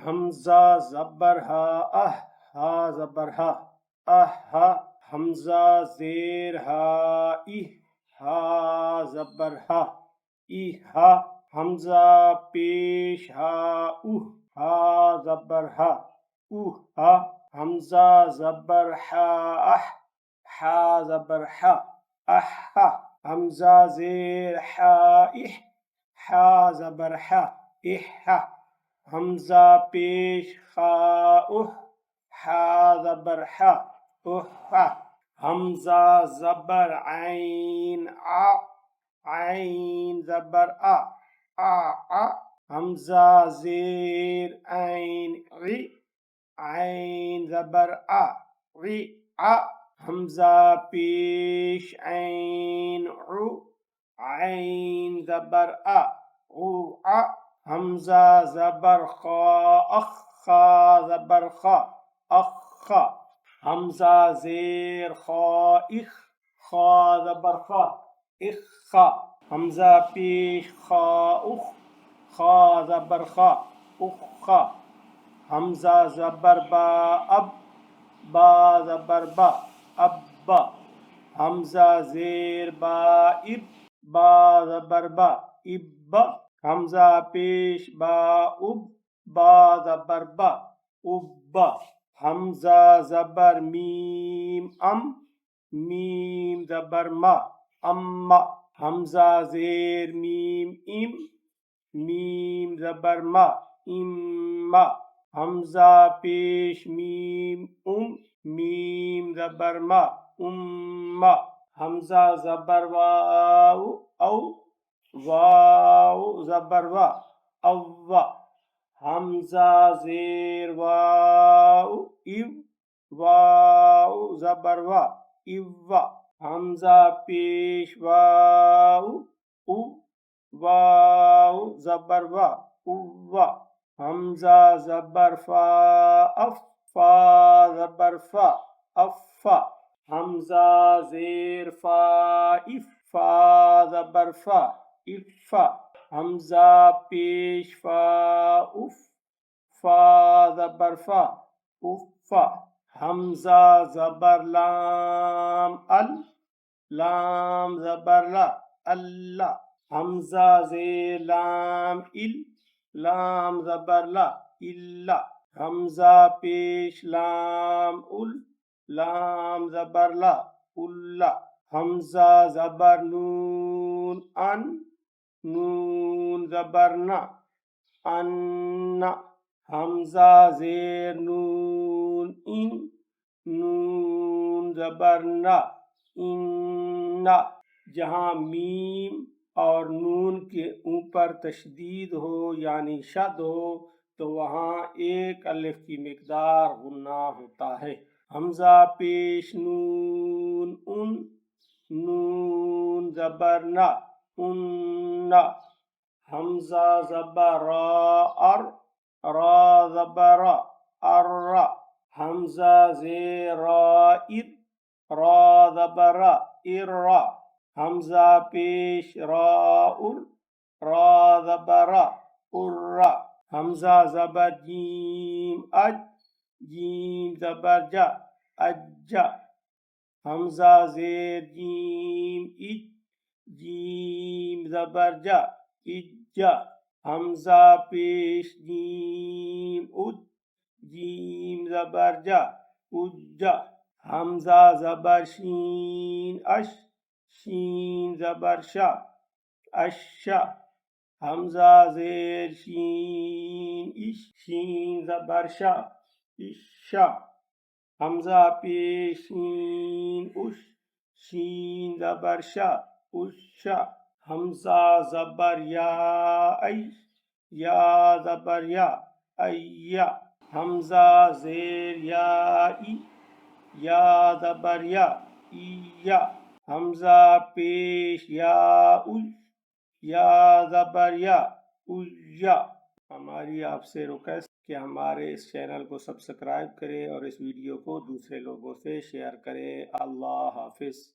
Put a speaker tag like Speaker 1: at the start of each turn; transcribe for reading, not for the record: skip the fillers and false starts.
Speaker 1: حمزہ زبر ہا اہ، ہا زبر ہا، اہ ہا، حمزہ زیر ہا ای، ہا زبر ہا، ای ہا، حمزہ پیش ہا اوہ، ہا زبر ہا، اوہ ہا، حمزہ زبر ہا اہ، ہا زبر ہا، اہ ہا، حمزہ زیر ہا اہ، ہا زبر ہا، اہ ہا، حمزہ پیش خا اوہ، ہا زبر ہا، اوہ ہا، حمزہ زبر عین آ، عین زبر آ، آ آ، حمزہ زیر عین عی، عین زبر آ، عی آ، حمزہ پیش عین عو، عین زبر آ، عو آ، حمزہ زبر خا اخ، خا زبر خا، اخ خا، حمزہ زیر خا اخ، خا زبر خا، اخ خا، حمزہ پیش خا اخ، خا زبر خا، اخ خا، حمزہ زبر با اب، با زبر با، اب با، حمزہ زیر با اب، با زبر با، اب با، حمزہ پیش با اب، با زبر با، اب با، حمزہ زبر میم ام، میم زبر ما، اما، حمزہ زیر میم ام، میم زبر ما، اما، حمزہ پیش میم ام، میم زبر ما، اما، حمزہ زبر واو او، واو زبر وا، اوا، حمزہ زیر واو ایو، واو زبر وا، ایوا، حمزہ پیش واو او، واو زبر وا، اووا، حمزہ زبر فا اف، فا زبر فا، افا، حمزہ زیر فا اف، فا زبر فا، افا، حمزہ پیش فا اف، فا زبر فا، افا، حمزہ زبر لام ال، لام زبر لا، اللہ، حمزہ زیر لام ال، لام زبر لا، الا، حمزہ پیش لام ال، لام زبر لا، الا، حمزہ زبر نون ان، نون زبر نا، انا، حمزہ زیر نون ان، نون زبر نا، انا، جہاں میم اور نون کے اوپر تشدید ہو یعنی شد ہو تو وہاں ایک الف کی مقدار غنہ ہوتا ہے۔ حمزہ پیش نون ان، نون زبر نا، انا، حمزہ زبر را ار، را زبر را، ار، حمزہ زیر را ار، را زبر را، ار، حمزہ پیش را ار، را زبر را، ار، حمزہ زبر جیم اج، جیم زبر جا، اجا، حمزہ زیر جیم اج، جیم زبر جا، اجا، حمزہ پیش جیم اج، جیم زبر جا، اجا، حمزہ زبر شین اش، شین زبر شا، اشا، حمزہ زیر شین اش، شین زبر شا، اشا، حمزہ پیش شین اش، شین زبر شا، اشا، حمزہ زبر یا ای، یا زبر یا، ایا، حمزہ زیر یا ای، یا زبر یا، ایا، حمزہ پیش یا ای، یا زبر یا، ایا۔ ہماری آپ سے ریکویسٹ کہ ہمارے اس چینل کو سبسکرائب کریں اور اس ویڈیو کو دوسرے لوگوں سے شیئر کریں۔ اللہ حافظ۔